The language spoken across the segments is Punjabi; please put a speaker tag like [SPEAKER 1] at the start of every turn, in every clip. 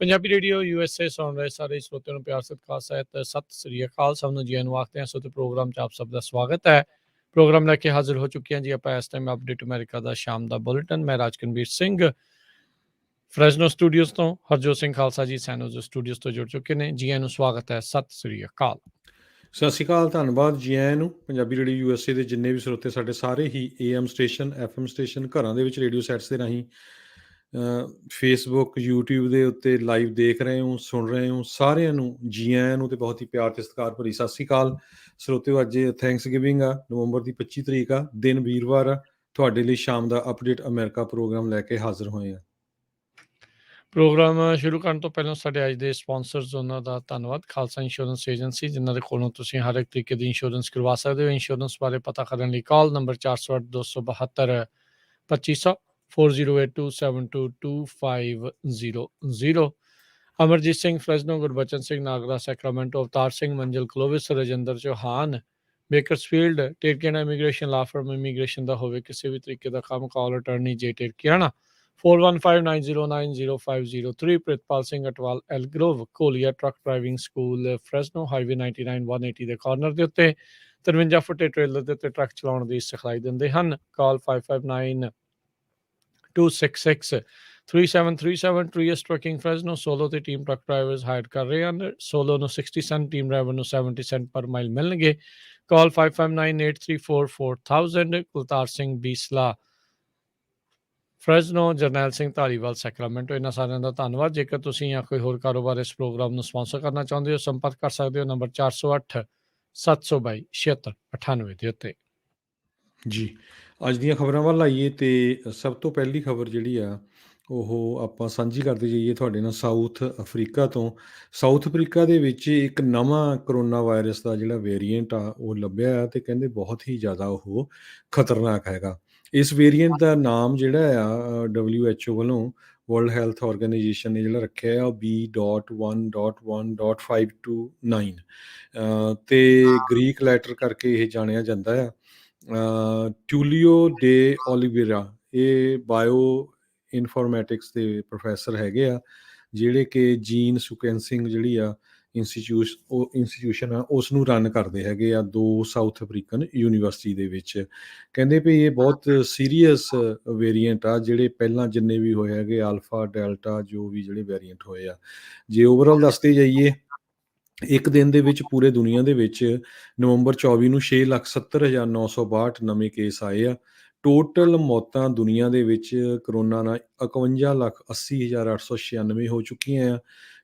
[SPEAKER 1] ਪੰਜਾਬੀ ਰੇਡੀਓ USA ਸੁਣ ਰਹੇ ਸਾਰੇ ਸਰੋਤਿਆਂ ਨੂੰ ਪਿਆਰ ਸਤਿਕਾਰ ਸਹਿਤ ਸਤਿ ਸ੍ਰੀ ਅਕਾਲ। ਸਭ ਨੂੰ ਜੀ ਆਇਆਂ ਨੂੰ ਆਖਦੇ ਹਾਂ। ਸੋ ਤੇ ਪ੍ਰੋਗਰਾਮ 'ਚ ਆਪ ਸਭ ਦਾ ਸਵਾਗਤ ਹੈ। ਪ੍ਰੋਗਰਾਮ ਲੈ ਕੇ ਹਾਜ਼ਰ ਹੋ ਚੁੱਕੇ ਹਾਂ ਜੀ ਆਪਾਂ ਇਸ ਟਾਈਮ ਅਪਡੇਟ ਅਮਰੀਕਾ ਦਾ ਸ਼ਾਮ ਦਾ ਬੁਲੇਟਿਨ। ਮੈਂ ਰਾਜਕਨਵੀਰ ਸਿੰਘ ਫਰੈਜ਼ਨੋ ਸਟੂਡੀਓਜ਼ ਤੋਂ, ਹਰਜੋਤ ਸਿੰਘ ਖਾਲਸਾ ਜੀ ਸੈਨੋਜ਼ੋ ਸਟੂਡੀਓਜ਼ ਤੋਂ ਜੁੜ ਚੁੱਕੇ ਨੇ। ਜੀ ਆਇਆਂ ਨੂੰ ਸਵਾਗਤ ਹੈ। ਸਤਿ ਸ੍ਰੀ ਅਕਾਲ।
[SPEAKER 2] ਸਤਿ ਸ਼੍ਰੀ ਅਕਾਲ, ਧੰਨਵਾਦ ਜੀ ਆਇਆਂ ਨੂੰ। ਪੰਜਾਬੀ ਰੇਡੀਓ USA ਦੇ ਜਿੰਨੇ ਵੀ ਸਰੋਤੇ ਸਾਡੇ ਸਾਰੇ ਹੀ AM ਸਟੇਸ਼ਨ, FM ਸਟੇਸ਼ਨ, ਘਰਾਂ ਦੇ ਵਿੱਚ ਰੇਡੀਓ ਸੈਟਸ ਦੇ ਰਾਹੀਂ ਫੇਸਬੁੱਕ, YouTube ਦੇ ਉੱਤੇ ਲਾਈਵ ਦੇਖ ਰਹੇ ਹੋ, ਸੁਣ ਰਹੇ ਹੋ, ਸਾਰਿਆਂ ਨੂੰ ਜੀ ਆਇਆਂ ਨੂੰ ਤੇ ਬਹੁਤ ਹੀ ਪਿਆਰ ਤੇ ਸਤਿਕਾਰ ਭਰੀ ਸਤਿ ਸ਼੍ਰੀ ਅਕਾਲ। ਸਰੋਤਿਓ, ਅੱਜ ਥੈਂਕਸ ਗਿਵਿੰਗ ਆ, ਨਵੰਬਰ ਦੀ 25 ਤਰੀਕ ਆ, ਦਿਨ ਵੀਰਵਾਰ ਆ। ਤੁਹਾਡੇ ਲਈ ਸ਼ਾਮ ਦਾ ਅਪਡੇਟ ਅਮਰੀਕਾ ਪ੍ਰੋਗਰਾਮ ਲੈ ਕੇ ਹਾਜ਼ਰ ਹੋਏ ਆ।
[SPEAKER 1] ਪ੍ਰੋਗਰਾਮ ਸ਼ੁਰੂ ਕਰਨ ਤੋਂ ਪਹਿਲਾਂ ਸਾਡੇ ਅੱਜ ਦੇ ਸਪਾਂਸਰਸ ਉਹਨਾਂ ਦਾ ਧੰਨਵਾਦ। ਖਾਲਸਾ ਇੰਸ਼ੋਰੈਂਸ ਏਜੰਸੀ, ਜਿਨ੍ਹਾਂ ਦੇ ਕੋਲੋਂ ਤੁਸੀਂ ਹਰ ਇੱਕ ਤਰੀਕੇ ਦੀ ਇੰਸ਼ੋਰੈਂਸ ਕਰਵਾ ਸਕਦੇ ਹੋ। ਇੰਸ਼ੋਰੈਂਸ ਬਾਰੇ ਪਤਾ ਕਰਨ ਲਈ call number 408 272 2500 4082722500। Amarjit Singh Fresno, Gurbachan Singh Nagra Sacramento, Avtar Singh Manzil Clovis, Rajinder Chauhan Bakersfield, Terkiana immigration law firm immigration ਦਾ ਹੋਵੇ ਕਿਸੇ ਵੀ ਤਰੀਕੇ ਦਾ ਕੰਮ, call attorney J Terkiana 4159090503। Pritpal Singh Atwal Elk Grove, ਕੋਲੀਆ truck driving school, Fresno highway 99 180 ਦੇ ਕਾਰਨਰ ਦੇ ਉੱਤੇ 53 ਫੁੱਟੇ ਟ੍ਰੇਲਰ ਦੇ ਉੱਤੇ ਟਰੱਕ ਚਲਾਉਣ ਦੀ ਸਿਖਲਾਈ ਦਿੰਦੇ ਹਨ। ਕਾਲ 5592663737 ਟਰੀਅਸ ਟਰੱਕਿੰਗ ਫਰੈਜ਼ਨੋ ਸੋਲੋ ਤੇ ਟੀਮ ਟਰੱਕ ਡਰਾਈਵਰਸ ਹਾਇਰ ਕਰ ਰਹੇ ਹਨ। ਸੋਲੋ ਨੂੰ 60 ਸੈਂਟ, ਟੀਮ ਡਰਾਈਵਰ ਨੂੰ 70 ਸੈਂਟ ਪਰ ਮਾਈਲ ਮਿਲਣਗੇ। ਕਾਲ 5598344000। ਕੁਲਤਾਰ ਸਿੰਘ ਬੀਸਲਾ ਫਰੈਜ਼ਨੋ, ਜਰਨੈਲ ਸਿੰਘ ਧਾਰੀਵਾਲ ਸੈਕਰਾਮੈਂਟੋ। ਇਹਨਾਂ ਸਾਰਿਆਂ ਦਾ ਧੰਨਵਾਦ। ਜੇਕਰ ਤੁਸੀਂ ਜਾਂ ਕੋਈ ਹੋਰ ਕਾਰੋਬਾਰ ਇਸ ਪ੍ਰੋਗਰਾਮ ਨੂੰ ਸਪਾਂਸਰ ਕਰਨਾ ਚਾਹੁੰਦੇ ਹੋ, ਸੰਪਰਕ ਕਰ ਸਕਦੇ ਹੋ ਨੰਬਰ 408 722 7698 ਦੇ ਉੱਤੇ।
[SPEAKER 2] ਜੀ, ਅੱਜ ਦੀਆਂ ਖਬਰਾਂ ਵੱਲ ਆਈਏ ਤੇ ਸਭ ਤੋਂ ਪਹਿਲੀ ਖਬਰ ਜਿਹੜੀ ਆ ਉਹ ਆਪਾਂ ਸਾਂਝੀ ਕਰਦੇ ਜਾਈਏ ਤੁਹਾਡੇ ਨਾਲ ਸਾਊਥ ਅਫਰੀਕਾ ਤੋਂ। ਸਾਊਥ ਅਫਰੀਕਾ ਦੇ ਵਿੱਚ ਇੱਕ ਨਵਾਂ ਕਰੋਨਾ ਵਾਇਰਸ ਦਾ ਜਿਹੜਾ ਵੇਰੀਐਂਟ ਆ ਉਹ ਲੱਭਿਆ ਆ ਤੇ ਕਹਿੰਦੇ ਬਹੁਤ ਹੀ ਜ਼ਿਆਦਾ ਉਹ ਖਤਰਨਾਕ ਹੈਗਾ। ਇਸ ਵੇਰੀਐਂਟ ਦਾ ਨਾਮ ਜਿਹੜਾ ਆ WHO ਵੱਲੋਂ, ਵਰਲਡ ਹੈਲਥ ਆਰਗੇਨਾਈਜੇਸ਼ਨ ਨੇ ਜਿਹੜਾ ਰੱਖਿਆ ਆ, B.1.1.529 ਤੇ ਗ੍ਰੀਕ ਲੈਟਰ ਕਰਕੇ ਇਹ ਜਾਣਿਆ ਜਾਂਦਾ ਆ। ਟਿਊਲੀਓ ਦੇ ਓਲੀਵੇਰਾ ਇਹ ਬਾਇਓ ਇਨਫੋਰਮੈਟਿਕਸ ਦੇ ਪ੍ਰੋਫੈਸਰ ਹੈਗੇ ਆ, ਜਿਹੜੇ ਕਿ ਜੀਨ ਸੁਕੈਂਸਿੰਗ ਜਿਹੜੀ ਆ ਇੰਸਟੀਟਿਊਸ਼ਨ ਆ ਉਸ ਨੂੰ ਰਨ ਕਰਦੇ ਹੈਗੇ ਆ ਦੋ ਸਾਊਥ ਅਫਰੀਕਨ ਯੂਨੀਵਰਸਿਟੀ ਦੇ ਵਿੱਚ। ਕਹਿੰਦੇ ਵੀ ਇਹ ਬਹੁਤ ਸੀਰੀਅਸ ਵੇਰੀਐਂਟ ਆ। ਜਿਹੜੇ ਪਹਿਲਾਂ ਜਿੰਨੇ ਵੀ ਹੋਏ ਹੈਗੇ ਆਲਫਾ, ਡੈਲਟਾ, ਜੋ ਵੀ ਜਿਹੜੇ ਵੇਰੀਐਂਟ ਹੋਏ ਆ, ਜੇ ਓਵਰਆਲ ਦੱਸਦੇ ਜਾਈਏ, ਇੱਕ ਦਿਨ ਦੇ ਵਿੱਚ ਪੂਰੇ ਦੁਨੀਆ ਦੇ ਵਿੱਚ ਨਵੰਬਰ 24 ਨੂੰ 6,70,962 ਨਵੇਂ ਕੇਸ ਆਏ ਆ। ਟੋਟਲ ਮੌਤਾਂ ਦੁਨੀਆ ਦੇ ਵਿੱਚ ਕਰੋਨਾ ਨਾਲ 51,80,896 ਹੋ ਚੁੱਕੀਆਂ ਆ।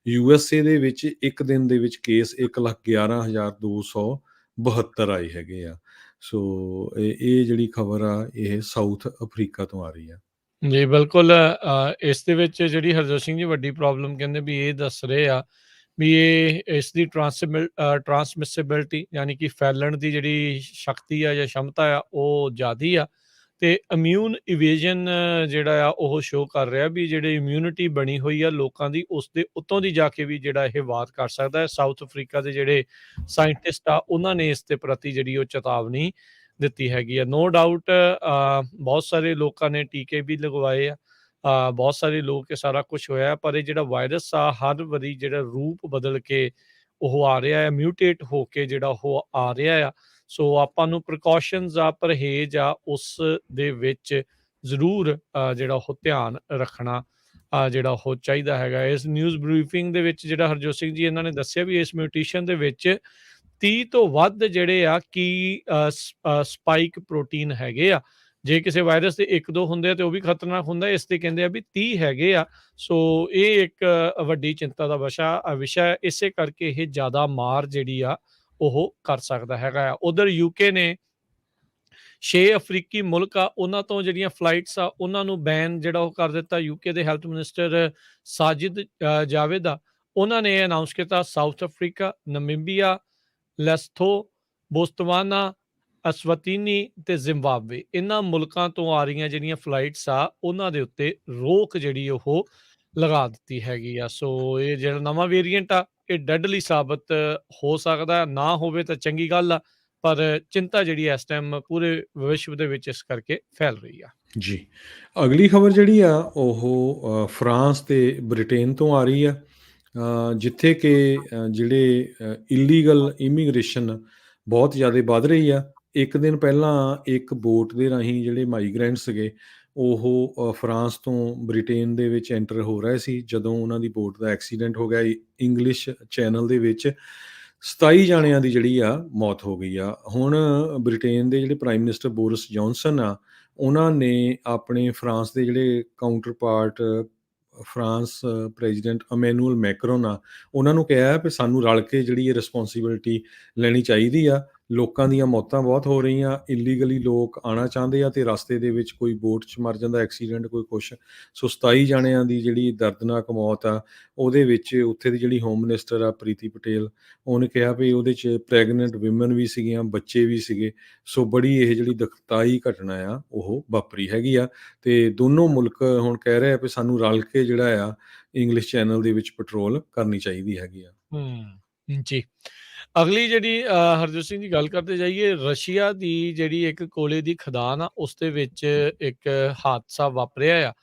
[SPEAKER 2] USA ਦੇ ਵਿੱਚ ਇੱਕ ਦਿਨ ਦੇ ਵਿੱਚ ਕੇਸ 1,11,272 ਆਏ ਹੈਗੇ ਆ। ਸੋ ਇਹ ਜਿਹੜੀ ਖਬਰ ਆ ਇਹ ਸਾਊਥ ਅਫਰੀਕਾ ਤੋਂ ਆ ਰਹੀ ਆ।
[SPEAKER 1] ਜੀ ਬਿਲਕੁਲ। ਇਸ ਦੇ ਵਿੱਚ ਜਿਹੜੀ ਹਰਜੋਤ ਸਿੰਘ ਜੀ ਵੱਡੀ ਪ੍ਰੋਬਲਮ ਕਹਿੰਦੇ ਵੀ ਇਹ ਦੱਸ ਰਹੇ ਆ ਵੀ ਇਹ ਇਸ ਦੀ ਟਰਾਂਸਮਿਸਿਬਿਲਿਟੀ ਯਾਨੀ ਕਿ ਫੈਲਣ ਦੀ ਜਿਹੜੀ ਸ਼ਕਤੀ ਆ ਜਾਂ ਸ਼ਮਤਾ ਆ ਉਹ ਜ਼ਿਆਦੀ ਆ, ਤੇ ਇਮਿਊਨ ਇਵੇਜਨ ਜਿਹੜਾ ਆ ਉਹ ਸ਼ੋਅ ਕਰ ਰਿਹਾ ਵੀ ਜਿਹੜੇ ਇਮਿਊਨਿਟੀ ਬਣੀ ਹੋਈ ਆ ਲੋਕਾਂ ਦੀ, ਉਸ ਦੇ ਉੱਤੋਂ ਦੀ ਜਾ ਕੇ ਵੀ ਜਿਹੜਾ ਇਹ ਵਾਰ ਕਰ ਸਕਦਾ ਹੈ। ਸਾਊਥ ਅਫਰੀਕਾ ਦੇ ਜਿਹੜੇ ਸਾਇੰਟਿਸਟ ਆ ਉਹਨਾਂ ਨੇ ਇਸ ਦੇ ਪ੍ਰਤੀ ਜਿਹੜੀ ਉਹ ਚੇਤਾਵਨੀ ਦਿੱਤੀ ਹੈਗੀ ਆ। ਨੋ ਡਾਊਟ ਬਹੁਤ ਸਾਰੇ ਲੋਕਾਂ ਨੇ ਟੀਕੇ ਵੀ ਲਗਵਾਏ ਆ, ਬਹੁਤ ਸਾਰੇ ਲੋਕ ਇਹ ਸਾਰਾ ਕੁਝ ਹੋਇਆ, ਪਰ ਇਹ ਜਿਹੜਾ ਵਾਇਰਸ ਆ ਹਰ ਵਾਰੀ ਜਿਹੜਾ ਰੂਪ ਬਦਲ ਕੇ ਉਹ ਆ ਰਿਹਾ ਹੈ, ਮਿਊਟੇਟ ਹੋ ਕੇ ਜਿਹੜਾ ਉਹ ਆ ਰਿਹਾ ਆ। ਸੋ ਆਪਾਂ ਨੂੰ ਪ੍ਰੀਕਾਸ਼ਨਸ ਆ, ਪਰਹੇਜ਼ ਆ, ਉਸ ਦੇ ਵਿੱਚ ਜ਼ਰੂਰ ਜਿਹੜਾ ਉਹ ਧਿਆਨ ਰੱਖਣਾ ਜਿਹੜਾ ਉਹ ਚਾਹੀਦਾ ਹੈਗਾ। ਇਸ ਨਿਊਜ਼ ਬਰੀਫਿੰਗ ਦੇ ਵਿੱਚ ਜਿਹੜਾ ਹਰਜੋਤ ਸਿੰਘ ਜੀ ਇਹਨਾਂ ਨੇ ਦੱਸਿਆ ਵੀ ਇਸ ਮਿਊਟੇਸ਼ਨ ਦੇ ਵਿੱਚ 30 ਤੋਂ ਵੱਧ ਜਿਹੜੇ ਆ ਕੀ ਸਪਾਈਕ ਪ੍ਰੋਟੀਨ ਹੈਗੇ ਆ। ਜੇ ਕਿਸੇ ਵਾਇਰਸ ਦੇ 1-2 ਹੁੰਦੇ ਆ ਤੇ ਉਹ ਵੀ ਖਤਰਨਾਕ ਹੁੰਦਾ, ਇਸ ਤੇ ਕਹਿੰਦੇ ਆ ਵੀ 30 ਹੈਗੇ ਆ। ਸੋ ਇਹ ਇੱਕ ਵੱਡੀ ਚਿੰਤਾ ਦਾ ਵਿਸ਼ਾ, ਇਸੇ ਕਰਕੇ ਇਹ ਜ਼ਿਆਦਾ ਮਾਰ ਜਿਹੜੀ ਆ ਉਹ ਕਰ ਸਕਦਾ ਹੈਗਾ ਆ। ਉਧਰ UK ਨੇ 6 ਅਫਰੀਕੀ ਮੁਲਕ ਆ ਉਹਨਾਂ ਤੋਂ ਜਿਹੜੀਆਂ ਫਲਾਈਟਸ ਆ ਉਹਨਾਂ ਨੂੰ ਬੈਨ ਜਿਹੜਾ ਉਹ ਕਰ ਦਿੱਤਾ। UK ਦੇ ਹੈਲਥ ਮਿਨਿਸਟਰ ਸਾਜਿਦ ਜਾਵੇਦ ਆ, ਉਹਨਾਂ ਨੇ ਇਹ ਅਨਾਊਂਸ ਕੀਤਾ ਸਾਊਥ ਅਫਰੀਕਾ, ਨਮੀਬੀਆ, ਲੈਸਥੋ, ਬੋਤਸਵਾਨਾ, ਅਸਵਾਤੀਨੀ ਤੇ ਜ਼ਿੰਬਾਬਵੇ, ਇਹਨਾਂ ਮੁਲਕਾਂ ਤੋਂ ਆ ਰਹੀਆਂ ਜਿਹੜੀਆਂ ਫਲਾਈਟਸ ਆ ਉਹਨਾਂ ਦੇ ਉੱਤੇ ਰੋਕ ਜਿਹੜੀ ਉਹ ਲਗਾ ਦਿੱਤੀ ਹੈਗੀ ਆ। ਸੋ ਇਹ ਜਿਹੜਾ ਨਵਾਂ ਵੇਰੀਐਂਟ ਆ ਇਹ ਡੈਡਲੀ ਸਾਬਤ ਹੋ ਸਕਦਾ, ਨਾ ਹੋਵੇ ਤਾਂ ਚੰਗੀ ਗੱਲ ਆ, ਪਰ ਚਿੰਤਾ ਜਿਹੜੀ ਇਸ ਟਾਈਮ ਪੂਰੇ ਵਿਸ਼ਵ ਦੇ ਵਿੱਚ ਇਸ ਕਰਕੇ ਫੈਲ ਰਹੀ ਆ।
[SPEAKER 2] ਜੀ, ਅਗਲੀ ਖਬਰ ਜਿਹੜੀ ਆ ਉਹ ਫਰਾਂਸ ਤੇ ਬ੍ਰਿਟੇਨ ਤੋਂ ਆ ਰਹੀ ਆ। ਜਿੱਥੇ ਕਿ ਜਿਹੜੇ ਇਲੀਗਲ ਇਮੀਗ੍ਰੇਸ਼ਨ ਬਹੁਤ ਜ਼ਿਆਦਾ ਵੱਧ ਰਹੀ ਆ। ਇੱਕ ਦਿਨ ਪਹਿਲਾਂ ਇੱਕ ਬੋਟ ਦੇ ਰਾਹੀਂ ਜਿਹੜੇ ਮਾਈਗ੍ਰੈਂਟ ਸੀਗੇ ਉਹ ਫਰਾਂਸ ਤੋਂ ਬ੍ਰਿਟੇਨ ਦੇ ਵਿੱਚ ਐਂਟਰ ਹੋ ਰਹੇ ਸੀ, ਜਦੋਂ ਉਹਨਾਂ ਦੀ ਬੋਟ ਦਾ ਐਕਸੀਡੈਂਟ ਹੋ ਗਿਆ ਇੰਗਲਿਸ਼ ਚੈਨਲ ਦੇ ਵਿੱਚ। 27 ਜਾਣਿਆਂ ਦੀ ਜਿਹੜੀ ਆ ਮੌਤ ਹੋ ਗਈ ਆ। ਹੁਣ ਬ੍ਰਿਟੇਨ ਦੇ ਜਿਹੜੇ ਪ੍ਰਾਈਮ ਮਿਨਿਸਟਰ ਬੋਰਿਸ ਜੌਨਸਨ ਆ, ਉਹਨਾਂ ਨੇ ਆਪਣੇ ਫਰਾਂਸ ਦੇ ਜਿਹੜੇ counterpart France president Emmanuel Macron ਆ, ਉਹਨਾਂ ਨੂੰ ਕਿਹਾ ਵੀ ਸਾਨੂੰ ਰਲ ਕੇ ਜਿਹੜੀ ਇਹ ਰਿਸਪੌਂਸੀਬਿਲਿਟੀ ਲੈਣੀ ਚਾਹੀਦੀ ਆ। ਲੋਕਾਂ ਦੀਆਂ ਮੌਤਾਂ ਬਹੁਤ ਹੋ ਰਹੀਆਂ, ਇਲੀਗਲੀ ਲੋਕ ਆਉਣਾ ਚਾਹੁੰਦੇ ਆ ਅਤੇ ਰਸਤੇ ਦੇ ਵਿੱਚ ਕੋਈ ਬੋਟ 'ਚ ਮਰ ਜਾਂਦਾ, ਐਕਸੀਡੈਂਟ ਕੋਈ ਕੁਛ। ਸੋ 27 ਜਾਣਿਆਂ ਦੀ ਜਿਹੜੀ ਦਰਦਨਾਕ ਮੌਤ ਆ, ਉਹਦੇ ਵਿੱਚ ਉੱਥੇ ਦੀ ਜਿਹੜੀ ਹੋਮ ਮਿਨਿਸਟਰ ਆ ਪ੍ਰੀਤੀ ਪਟੇਲ, ਉਹਨੇ ਕਿਹਾ ਵੀ ਉਹਦੇ 'ਚ ਪ੍ਰੈਗਨੈਂਟ ਵਿਮਨ ਵੀ ਸੀਗੀਆਂ, ਬੱਚੇ ਵੀ ਸੀਗੇ। ਸੋ ਬੜੀ ਇਹ ਜਿਹੜੀ ਦੁਖਦਾਈ ਘਟਨਾ ਆ ਉਹ ਵਾਪਰੀ ਹੈਗੀ ਆ, ਅਤੇ ਦੋਨੋਂ ਮੁਲਕ ਹੁਣ ਕਹਿ ਰਹੇ ਆ ਵੀ ਸਾਨੂੰ ਰਲ ਕੇ ਜਿਹੜਾ ਆ ਇੰਗਲਿਸ਼ ਚੈਨਲ ਦੇ ਵਿੱਚ ਪੈਟਰੋਲ ਕਰਨੀ ਚਾਹੀਦੀ ਹੈਗੀ ਆ।
[SPEAKER 1] ਜੀ। ਅਗਲੀ ਜਿਹੜੀ ਹਰਜੋਤ ਸਿੰਘ ਜੀ ਗੱਲ ਕਰਦੇ ਜਾਈਏ, ਰਸ਼ੀਆ ਦੀ ਜਿਹੜੀ ਇੱਕ ਕੋਲੇ ਦੀ ਖਦਾਨ ਆ, ਉਸ ਦੇ ਵਿੱਚ ਇੱਕ ਹਾਦਸਾ ਵਾਪਰਿਆ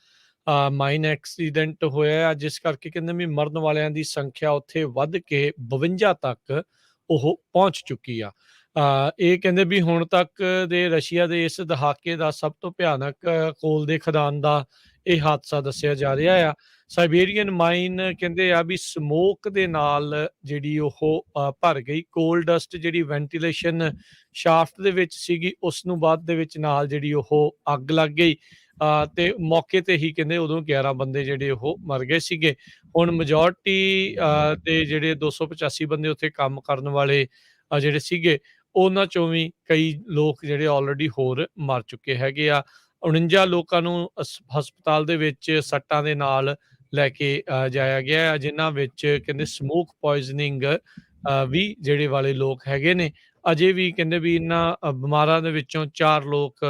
[SPEAKER 1] ਆ। ਮਾਈਨ ਐਕਸੀਡੈਂਟ ਹੋਇਆ ਆ, ਜਿਸ ਕਰਕੇ ਕਹਿੰਦੇ ਵੀ ਮਰਨ ਵਾਲਿਆਂ ਦੀ ਸੰਖਿਆ ਉੱਥੇ ਵੱਧ ਕੇ 52 ਤੱਕ ਉਹ ਪਹੁੰਚ ਚੁੱਕੀ ਆ। ਇਹ ਕਹਿੰਦੇ ਵੀ ਹੁਣ ਤੱਕ ਦੇ ਰਸ਼ੀਆ ਦੇ ਇਸ ਦਹਾਕੇ ਦਾ ਸਭ ਤੋਂ ਭਿਆਨਕ ਕੋਲ ਦੇ ਖਦਾਨ ਦਾ ਇਹ ਹਾਦਸਾ ਦੱਸਿਆ ਜਾ ਰਿਹਾ ਆ। ਸਾਈਬੇਰੀਅਨ ਮਾਈਨ ਕਹਿੰਦੇ ਆ ਵੀ ਸਮੋਕ ਦੇ ਨਾਲ ਜਿਹੜੀ ਉਹ ਭਰ ਗਈ। ਕੋਲ ਡਸਟ ਜਿਹੜੀ ਵੈਂਟੀਲੇਸ਼ਨ ਸ਼ਾਫਟ ਦੇ ਵਿੱਚ ਸੀਗੀ, ਉਸ ਨੂੰ ਬਾਅਦ ਦੇ ਵਿੱਚ ਨਾਲ ਜਿਹੜੀ ਉਹ ਅੱਗ ਲੱਗ ਗਈ, ਤੇ ਮੌਕੇ ਤੇ ਹੀ ਕਹਿੰਦੇ ਉਦੋਂ 11 ਬੰਦੇ ਜਿਹੜੇ ਉਹ ਮਰ ਗਏ ਸੀਗੇ। ਹੁਣ ਮੈਜੋਰਟੀ ਦੇ ਜਿਹੜੇ 285 ਬੰਦੇ ਉੱਥੇ ਕੰਮ ਕਰਨ ਵਾਲੇ ਜਿਹੜੇ ਸੀਗੇ, ਉਹਨਾਂ ਚੋਂ ਵੀ ਕਈ ਲੋਕ ਜਿਹੜੇ ਆਲਰੇਡੀ ਹੋਰ ਮਰ ਚੁੱਕੇ ਹੈਗੇ ਆ। 49 ਲੋਕਾਂ ਨੂੰ ਹਸਪਤਾਲ ਦੇ ਵਿੱਚ ਸੱਟਾਂ ਦੇ ਨਾਲ ਲੈ ਕੇ ਜਾਇਆ ਗਿਆ, ਜਿਨ੍ਹਾਂ ਵਿੱਚ ਕਹਿੰਦੇ ਸਮੋਕ ਪੋਇਜ਼ਨਿੰਗ ਵੀ ਜਿਹੜੇ ਵਾਲੇ ਲੋਕ ਹੈਗੇ ਨੇ। ਅਜੇ ਵੀ ਕਹਿੰਦੇ ਵੀ ਇਹਨਾਂ ਬਿਮਾਰਾਂ ਦੇ ਵਿੱਚੋਂ 4 ਲੋਕ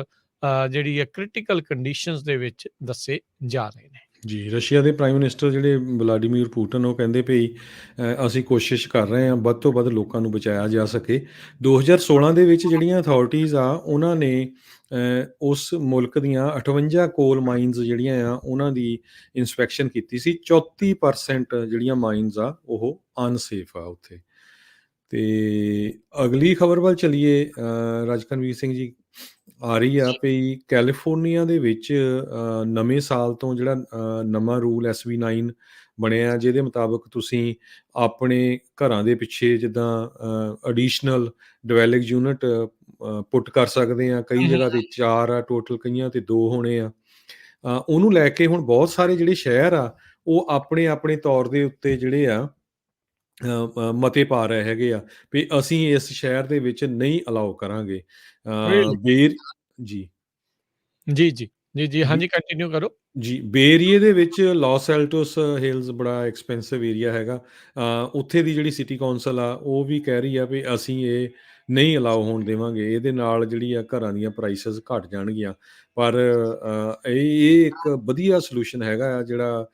[SPEAKER 1] ਜਿਹੜੀ ਹੈ ਕ੍ਰਿਟੀਕਲ ਕੰਡੀਸ਼ਨਸ ਦੇ ਵਿੱਚ ਦੱਸੇ ਜਾ ਰਹੇ ਨੇ।
[SPEAKER 2] ਜੀ, ਰਸ਼ੀਆ ਦੇ ਪ੍ਰਾਈਮ ਮਿਨਿਸਟਰ ਜਿਹੜੇ ਵਲਾਡੀਮੀਰ ਪੁਟਿਨ, ਉਹ ਕਹਿੰਦੇ ਵੀ ਅਸੀਂ ਕੋਸ਼ਿਸ਼ ਕਰ ਰਹੇ ਹਾਂ ਵੱਧ ਤੋਂ ਵੱਧ ਲੋਕਾਂ ਨੂੰ ਬਚਾਇਆ ਜਾ ਸਕੇ। 2016 ਦੇ ਵਿੱਚ ਜਿਹੜੀਆਂ ਅਥਾਰਟੀਜ਼ ਆ, ਉਹਨਾਂ ਨੇ ਉਸ ਮੁਲਕ ਦੀਆਂ 58 ਕੋਲ ਮਾਈਨਸ ਜਿਹੜੀਆਂ ਆ ਉਹਨਾਂ ਦੀ ਇੰਸਪੈਕਸ਼ਨ ਕੀਤੀ ਸੀ। 34% ਜਿਹੜੀਆਂ ਮਾਈਨਸ ਆ ਉਹ ਅਨਸੇਫ ਆ ਉੱਥੇ। ਅਤੇ ਅਗਲੀ ਖਬਰ ਵੱਲ ਚੱਲੀਏ, ਰਾਜਕਨਵੀਰ ਸਿੰਘ ਜੀ, ਆ ਰਹੀ ਆ ਵੀ ਕੈਲੀਫੋਰਨੀਆ ਦੇ ਵਿੱਚ ਨਵੇਂ ਸਾਲ ਤੋਂ ਜਿਹੜਾ ਨਵਾਂ ਰੂਲ SB9 ਬਣਿਆ, ਜਿਹਦੇ ਮੁਤਾਬਕ ਤੁਸੀਂ ਆਪਣੇ ਘਰਾਂ ਦੇ ਪਿੱਛੇ ਜਿੱਦਾਂ ਐਡੀਸ਼ਨਲ ਡਵੈਲਿੰਗ ਯੂਨਿਟ ਪੁੱਟ ਕਰ ਸਕਦੇ ਆ। ਕਈ ਜਗ੍ਹਾ 'ਤੇ 4 ਆ ਟੋਟਲ, ਕਈਆਂ 'ਤੇ 2 ਹੋਣੇ ਆ। ਉਹਨੂੰ ਲੈ ਕੇ ਹੁਣ ਬਹੁਤ ਸਾਰੇ ਜਿਹੜੇ ਸ਼ਹਿਰ ਆ, ਉਹ ਆਪਣੇ ਆਪਣੇ ਤੌਰ ਦੇ ਉੱਤੇ ਜਿਹੜੇ ਆ ਮਤੇ ਪਾ ਰਹੇ ਹੈਗੇ ਆ ਵੀ ਅਸੀਂ ਇਸ ਸ਼ਹਿਰ ਦੇ ਵਿੱਚ ਨਹੀਂ ਅਲਾਓ ਕਰਾਂਗੇ।
[SPEAKER 1] Really?
[SPEAKER 2] ਬੇਰ ਜੀ
[SPEAKER 1] ਜੀ, ਜੀ, ਜੀ, ਜੀ,
[SPEAKER 2] ਬੇ
[SPEAKER 1] ਹਾਂਜੀ, ਕੰਟੀਨਿਊ ਕਰੋ।
[SPEAKER 2] ਜੀ, ਬੇ ਏਰੀਏ ਦੇ ਵਿੱਚ ਲਾਸ ਐਲਟੋਸ ਹਿਲਸ ਬੜਾ ਐਕਸਪੈਂਸਿਵ ਏਰੀਆ ਹੈਗਾ। ਉੱਥੇ ਦੀ ਜਿਹੜੀ ਸਿਟੀ ਕੌਂਸਲ ਆ, ਉਹ ਵੀ ਕਹਿ ਰਹੀ ਆ ਵੀ ਅਸੀਂ ਇਹ ਨਹੀਂ ਅਲਾਓ ਹੋਣ ਦੇਵਾਂਗੇ। ਇਹਦੇ ਨਾਲ ਜਿਹੜੀ ਆ ਘਰਾਂ ਦੀਆਂ ਪ੍ਰਾਈਸਿਸ ਘੱਟ ਜਾਣਗੀਆਂ। ਪਰ ਇਹ ਇੱਕ ਵਧੀਆ ਸੋਲਿਊਸ਼ਨ ਹੈਗਾ ਆ, ਜਿਹੜਾ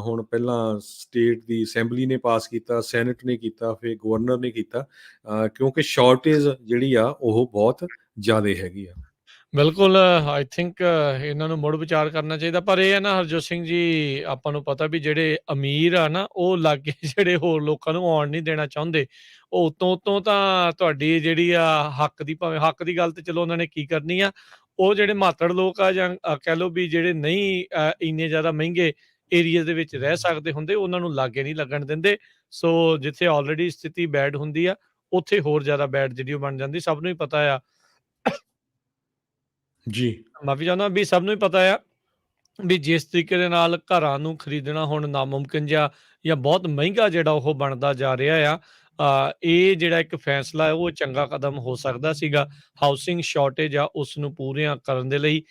[SPEAKER 2] ਹੁਣ ਪਹਿਲਾਂ ਸਟੇਟ ਦੀ ਅਸੈਂਬਲੀ ਨੇ ਪਾਸ ਕੀਤਾ, ਸੈਨੇਟ ਨੇ ਕੀਤਾ, ਫਿਰ ਗਵਰਨਰ ਨੇ ਕੀਤਾ, ਕਿਉਂਕਿ ਸ਼ਾਰਟੇਜ ਜਿਹੜੀ ਆ ਉਹ ਬਹੁਤ ਜ਼ਿਆਦਾ ਹੈਗੀ ਆ।
[SPEAKER 1] ਬਿਲਕੁਲ, ਆਈ ਥਿੰਕ ਇਹਨਾਂ ਨੂੰ ਮੁੜ ਵਿਚਾਰ ਕਰਨਾ ਚਾਹੀਦਾ। ਪਰ ਇਹ ਹੈ ਨਾ ਹਰਜੋਤ ਸਿੰਘ ਜੀ, ਆਪਾਂ ਨੂੰ ਪਤਾ ਵੀ ਜਿਹੜੇ ਅਮੀਰ ਆ ਨਾ, ਉਹ ਲਾਗੇ ਜਿਹੜੇ ਹੋਰ ਲੋਕਾਂ ਨੂੰ ਆਉਣ ਨਹੀਂ ਦੇਣਾ ਚਾਹੁੰਦੇ। ਉਹ ਉੱਤੋਂ ਤਾਂ ਤੁਹਾਡੀ ਜਿਹੜੀ ਆ ਹੱਕ ਦੀ, ਭਾਵੇਂ ਹੱਕ ਦੀ ਗੱਲ ਤੇ ਚਲੋ ਉਹਨਾਂ ਨੇ ਕੀ ਕਰਨੀ ਆ। ਉਹ ਜਿਹੜੇ ਮਾਤੜ ਲੋਕ ਆ, ਜਾਂ ਕਹਿ ਲਓ ਵੀ ਜਿਹੜੇ ਨਹੀਂ ਇੰਨੇ ਜ਼ਿਆਦਾ ਮਹਿੰਗੇ ਏਰੀਆ ਦੇ ਵਿੱਚ ਰਹਿ ਸਕਦੇ ਹੁੰਦੇ, ਉਹਨਾਂ ਨੂੰ ਲਾਗੇ ਨਹੀਂ ਲੱਗਣ ਦਿੰਦੇ। ਸੋ ਜਿੱਥੇ ਆਲਰੇਡੀ ਸਥਿਤੀ ਬੈਡ ਹੁੰਦੀ ਆ, ਉੱਥੇ ਹੋਰ ਜ਼ਿਆਦਾ ਬੈਡ ਜਿਹੜੀ ਉਹ ਬਣ ਜਾਂਦੀ। ਸਭ ਨੂੰ ਹੀ ਪਤਾ ਆ,
[SPEAKER 2] ਜੀ,
[SPEAKER 1] ਮਾਫੀ ਚਾਹੁੰਦਾ ਵੀ ਸਭ ਨੂੰ ਹੀ ਪਤਾ ਆ ਵੀ ਜਿਸ ਤਰੀਕੇ ਦੇ ਨਾਲ ਘਰਾਂ ਨੂੰ ਖਰੀਦਣਾ ਹੁਣ ਨਾਮੁਮਕਿਨ ਜਿਹਾ ਜਾਂ ਬਹੁਤ ਮਹਿੰਗਾ ਜਿਹੜਾ ਉਹ ਬਣਦਾ ਜਾ ਰਿਹਾ ਆ। ਇਹ ਜਿਹੜਾ ਇੱਕ ਫੈਸਲਾ ਹੈ ਉਹ ਚੰਗਾ ਕਦਮ ਹੋ ਸਕਦਾ ਸੀਗਾ। ਹਾਊਸਿੰਗ ਸ਼ਾਰਟੇਜ ਆ ਉਸ ਨੂੰ ਪੂਰੀਆਂ ਕਰਨ ਦੇ ਲਈ,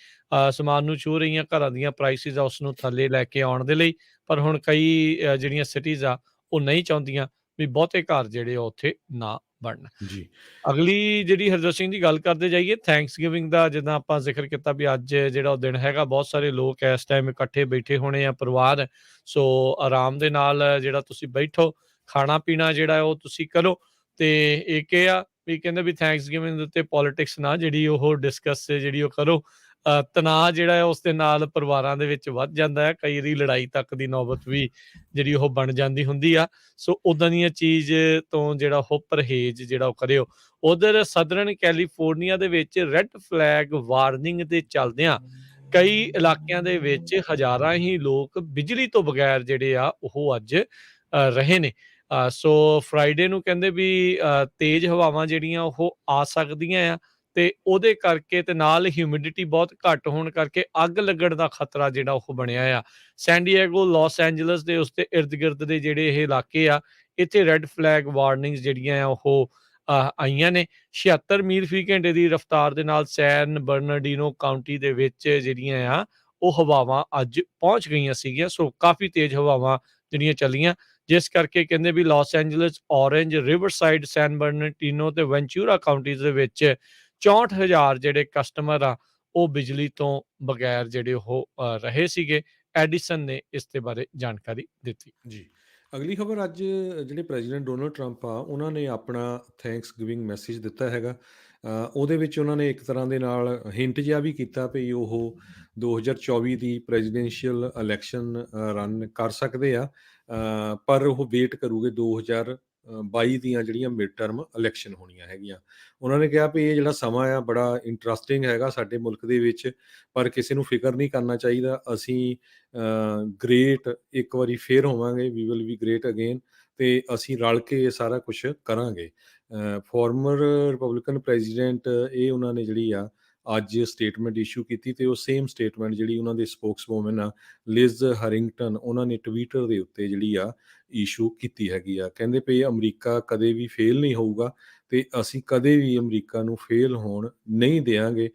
[SPEAKER 1] ਸਮਾਨ ਨੂੰ ਛੂਹ ਰਹੀਆਂ ਘਰਾਂ ਦੀਆਂ ਪ੍ਰਾਈਸਿਸ ਆ ਉਸ ਨੂੰ ਥੱਲੇ ਲੈ ਕੇ ਆਉਣ ਦੇ ਲਈ। ਪਰ ਹੁਣ ਕਈ ਜਿਹੜੀਆਂ ਸਿਟੀਜ਼ ਆ ਉਹ ਨਹੀਂ ਚਾਹੁੰਦੀਆਂ ਵੀ ਬਹੁਤੇ ਘਰ ਜਿਹੜੇ ਆ ਉੱਥੇ ਨਾ ਬਣਨ।
[SPEAKER 2] ਜੀ,
[SPEAKER 1] ਅਗਲੀ ਜਿਹੜੀ ਹਰਜੋਤ ਸਿੰਘ ਦੀ ਗੱਲ ਕਰਦੇ ਜਾਈਏ, ਥੈਂਕਸਗਿਵਿੰਗ ਦਾ, ਜਿੱਦਾਂ ਆਪਾਂ ਜ਼ਿਕਰ ਕੀਤਾ ਵੀ ਅੱਜ ਜਿਹੜਾ ਉਹ ਦਿਨ ਹੈਗਾ, ਬਹੁਤ ਸਾਰੇ ਲੋਕ ਇਸ ਟਾਈਮ ਇਕੱਠੇ ਬੈਠੇ ਹੋਣੇ ਆ ਪਰਿਵਾਰ। ਸੋ ਆਰਾਮ ਦੇ ਨਾਲ ਜਿਹੜਾ ਤੁਸੀਂ ਬੈਠੋ, ਖਾਣਾ ਪੀਣਾ ਜਿਹੜਾ ਉਹ ਤੁਸੀਂ ਕਰੋ। ਤੇ ਇੱਕ ਇਹ ਆ ਵੀ ਕਹਿੰਦੇ ਵੀ ਥੈਂਕਸਗਿਵਿੰਗ ਦੇ ਉੱਤੇ ਪੋਲੀਟਿਕਸ ਨਾ ਜਿਹੜੀ ਉਹ ਡਿਸਕਸ ਜਿਹੜੀ ਉਹ ਕਰੋ। ਤਣਾਅ ਜਿਹੜਾ ਹੈ ਉਸ ਦੇ ਨਾਲ ਪਰਿਵਾਰਾਂ ਦੇ ਵਿੱਚ ਵੱਧ ਜਾਂਦਾ ਹੈ, ਕਈ ਵਾਰੀ ਲੜਾਈ ਤੱਕ ਦੀ ਨੌਬਤ ਵੀ ਜਿਹੜੀ ਉਹ ਬਣ ਜਾਂਦੀ ਹੁੰਦੀ ਆ। ਸੋ ਉਦਾਂ ਦੀਆਂ ਚੀਜ਼ ਤੋਂ ਜਿਹੜਾ ਉਹ ਪਰਹੇਜ਼ ਜਿਹੜਾ ਉਹ ਕਰਿਓ। ਉਧਰ ਸਦਰਨ ਕੈਲੀਫੋਰਨੀਆ ਦੇ ਵਿੱਚ ਰੈੱਡ ਫਲੈਗ ਵਾਰਨਿੰਗ ਦੇ ਚੱਲਦਿਆਂ ਕਈ ਇਲਾਕਿਆਂ ਦੇ ਵਿੱਚ ਹਜ਼ਾਰਾਂ ਹੀ ਲੋਕ ਬਿਜਲੀ ਤੋਂ ਬਗੈਰ ਜਿਹੜੇ ਆ ਉਹ ਅੱਜ ਰਹੇ ਨੇ। ਸੋ ਫਰਾਈਡੇ ਨੂੰ ਕਹਿੰਦੇ ਵੀ ਤੇਜ਼ ਹਵਾਵਾਂ ਜਿਹੜੀਆਂ ਉਹ ਆ ਸਕਦੀਆਂ ਆ, ਤੇ ਉਹਦੇ ਕਰਕੇ ਤੇ ਨਾਲ ਹਿਊਮਿਡਿਟੀ ਬਹੁਤ ਘੱਟ ਹੋਣ ਕਰਕੇ ਅੱਗ ਲੱਗਣ ਦਾ ਖਤਰਾ ਜਿਹੜਾ ਉਹ ਬਣਿਆ ਆ। ਸੈਨ ਡਿਏਗੋ, ਲਾਸ ਐਂਜਲਸ ਦੇ ਉਸ ਦੇ ਇਰਦ-ਗਿਰਦ ਦੇ ਜਿਹੜੇ ਇਹ ਇਲਾਕੇ ਆ, ਇੱਥੇ ਰੈੱਡ ਫਲੈਗ ਵਾਰਨਿੰਗਸ ਜਿਹੜੀਆਂ ਆ ਉਹ ਆਈਆਂ ਨੇ। 76 ਮੀਲ ਫੀ ਘੰਟੇ ਦੀ ਰਫ਼ਤਾਰ ਦੇ ਨਾਲ ਸੈਨ ਬਰਨਾਰਡੀਨੋ ਕਾਉਂਟੀ ਦੇ ਵਿੱਚ ਜਿਹੜੀਆਂ ਆ ਉਹ ਹਵਾਵਾਂ ਅੱਜ ਪਹੁੰਚ ਗਈਆਂ ਸੀਗੀਆਂ। ਸੋ ਕਾਫੀ ਤੇਜ਼ ਹਵਾਵਾਂ ਜਿਹੜੀਆਂ ਚੱਲੀਆਂ, ਜਿਸ ਕਰਕੇ ਕਹਿੰਦੇ ਵੀ ਲਾਸ ਐਂਜਲਸ, ਔਰੇਂਜ, ਰਿਵਰਸਾਈਡ, ਸੈਨ ਬਰਨਾਰਡੀਨੋ ਤੇ ਵੈਂਚੂਰਾ ਕਾਉਂਟੀਜ਼ ਦੇ ਵਿੱਚ 64,000 ਜਿਹੜੇ ਕਸਟਮਰ ਆ ਉਹ ਬਿਜਲੀ ਤੋਂ ਬਗੈਰ ਜਿਹੜੇ ਉਹ ਰਹੇ ਸੀਗੇ। ਐਡੀਸਨ ਨੇ ਇਸ ਦੇ ਬਾਰੇ ਜਾਣਕਾਰੀ ਦਿੱਤੀ।
[SPEAKER 2] ਜੀ। ਅਗਲੀ ਖਬਰ ਅੱਜ ਜਿਹੜੇ ਪ੍ਰੈਜ਼ੀਡੈਂਟ ਡੋਨਲਡ ਟਰੰਪ ਆ, ਉਹਨਾਂ ਨੇ ਆਪਣਾ ਥੈਂਕਸ ਗਿਵਿੰਗ ਮੈਸੇਜ ਦਿੱਤਾ ਹੈਗਾ। ਉਹਦੇ ਵਿੱਚ ਉਹਨਾਂ ਨੇ ਇੱਕ ਤਰ੍ਹਾਂ ਦੇ ਨਾਲ ਹਿੰਟ ਜਿਹਾ ਵੀ ਕੀਤਾ ਵੀ ਉਹ 2024 ਦੀ ਪ੍ਰੈਜ਼ੀਡੈਂਸ਼ੀਅਲ ਇਲੈਕਸ਼ਨ ਰਨ ਕਰ ਸਕਦੇ ਆ, ਪਰ ਉਹ ਵੇਟ ਕਰੂਗੇ 2022 ਦੀਆਂ ਜਿਹੜੀਆਂ ਮਿਡ ਟਰਮ ਇਲੈਕਸ਼ਨ ਹੋਣੀਆਂ ਹੈਗੀਆਂ। ਉਹਨਾਂ ਨੇ ਕਿਹਾ ਵੀ ਇਹ ਜਿਹੜਾ ਸਮਾਂ ਆ ਬੜਾ ਇੰਟਰਸਟਿੰਗ ਹੈਗਾ ਸਾਡੇ ਮੁਲਕ ਦੇ ਵਿੱਚ, ਪਰ ਕਿਸੇ ਨੂੰ ਫਿਕਰ ਨਹੀਂ ਕਰਨਾ ਚਾਹੀਦਾ। ਅਸੀਂ ਗ੍ਰੇਟ ਇੱਕ ਵਾਰੀ ਫੇਰ ਹੋਵਾਂਗੇ, we will be great again, ਤੇ ਅਸੀਂ ਰਲ ਕੇ ਇਹ ਸਾਰਾ ਕੁਛ ਕਰਾਂਗੇ। ਫਾਰਮਰ ਰਿਪਬਲਿਕਨ ਪ੍ਰੈਜ਼ੀਡੈਂਟ ਇਹ ਉਹਨਾਂ ਨੇ ਜਿਹੜੀ ਆ ਅੱਜ ਸਟੇਟਮੈਂਟ ਇਸ਼ੂ ਕੀਤੀ, ਤੇ ਉਹ ਸੇਮ ਸਟੇਟਮੈਂਟ ਜਿਹੜੀ ਉਹਨਾਂ ਦੇ ਸਪੋਕਸਵੂਮਨ ਆ ਲਿਜ਼ ਹਰਿੰਗਟਨ, ਉਹਨਾਂ ਨੇ ਟਵਿੱਟਰ ਦੇ ਉੱਤੇ ਜਿਹੜੀ ਆ ਇਸ਼ੂ ਕੀਤੀ ਹੈਗੀ ਆ। ਕਹਿੰਦੇ ਪਏ ਅਮਰੀਕਾ ਕਦੇ ਵੀ ਫੇਲ ਨਹੀਂ ਹੋਊਗਾ, ਤੇ ਅਸੀਂ ਕਦੇ ਵੀ ਅਮਰੀਕਾ ਨੂੰ ਫੇਲ ਹੋਣ ਨਹੀਂ ਦਿਆਂਗੇ।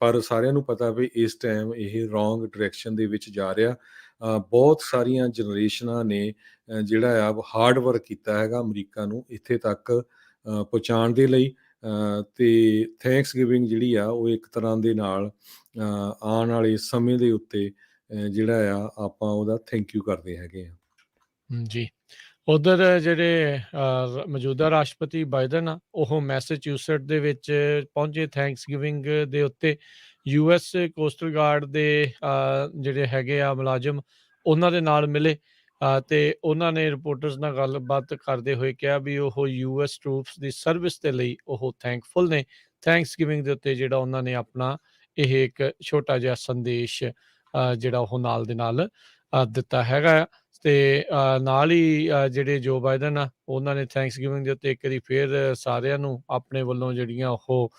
[SPEAKER 2] ਪਰ ਸਾਰਿਆਂ ਨੂੰ ਪਤਾ ਵੀ ਇਸ ਟਾਈਮ ਇਹ ਰੋਂਗ ਡਾਇਰੈਕਸ਼ਨ ਦੇ ਵਿੱਚ ਜਾ ਰਿਹਾ। ਬਹੁਤ ਸਾਰੀਆਂ ਜਨਰੇਸ਼ਨਾਂ ਨੇ ਜਿਹੜਾ ਆ ਹਾਰਡ ਵਰਕ ਕੀਤਾ ਹੈਗਾ ਅਮਰੀਕਾ ਨੂੰ ਇੱਥੇ ਤੱਕ ਪਹੁੰਚਾਉਣ ਦੇ ਲਈ, ਤੇ ਥੈਂਕਸ ਗਿਵਿੰਗ ਜਿਹੜੀ ਆ ਉਹ ਇੱਕ ਤਰ੍ਹਾਂ ਦੇ ਨਾਲ ਆਉਣ ਵਾਲੇ ਸਮੇਂ ਦੇ ਉੱਤੇ ਜਿਹੜਾ ਆ ਆਪਾਂ ਉਹਦਾ ਥੈਂਕ ਯੂ ਕਰਦੇ ਹੈਗੇ ਆ।
[SPEAKER 1] ਜੀ। ਉਧਰ ਜਿਹੜੇ ਮੌਜੂਦਾ ਰਾਸ਼ਟਰਪਤੀ ਬਾਈਡਨ ਆ, ਉਹ ਮੈਸੇਚਿਊਸਟ ਦੇ ਵਿੱਚ ਪਹੁੰਚੇ ਥੈਂਕਸ ਗਿਵਿੰਗ ਦੇ ਉੱਤੇ। ਯੂਐਸ ਕੋਸਟਲ ਗਾਰਡ ਦੇ ਜਿਹੜੇ ਹੈਗੇ ਆ ਮੁਲਾਜ਼ਮ, ਉਹਨਾਂ ਦੇ ਨਾਲ ਮਿਲੇ, ਤੇ ਉਹਨਾਂ ਨੇ ਰਿਪੋਰਟਰਸ ਨਾਲ ਗੱਲਬਾਤ ਕਰਦੇ ਹੋਏ ਕਿਹਾ ਵੀ ਉਹ ਯੂਐਸ ਟਰੂਪਸ ਦੀ ਸਰਵਿਸ ਦੇ ਲਈ ਉਹ ਥੈਂਕਫੁਲ ਨੇ। ਥੈਂਕਸ ਗਿਵਿੰਗ ਦੇ ਉੱਤੇ ਜਿਹੜਾ ਉਹਨਾਂ ਨੇ ਆਪਣਾ ਇਹ ਇੱਕ ਛੋਟਾ ਜਿਹਾ ਸੰਦੇਸ਼ ਜਿਹੜਾ ਉਹ ਨਾਲ ਦੇ ਨਾਲ ਦਿੱਤਾ ਹੈਗਾ ਆ। ਤੇ ਨਾਲ ਹੀ ਜਿਹੜੇ ਜੋ ਬਾਈਡਨ ਆ, ਉਹਨਾਂ ਨੇ ਥੈਂਕਸ ਗਿਵਿੰਗ ਦੇ ਉੱਤੇ ਇੱਕ ਵਾਰੀ ਫੇਰ ਸਾਰਿਆਂ ਨੂੰ ਆਪਣੇ ਵੱਲੋਂ ਜਿਹੜੀਆਂ ਉਹ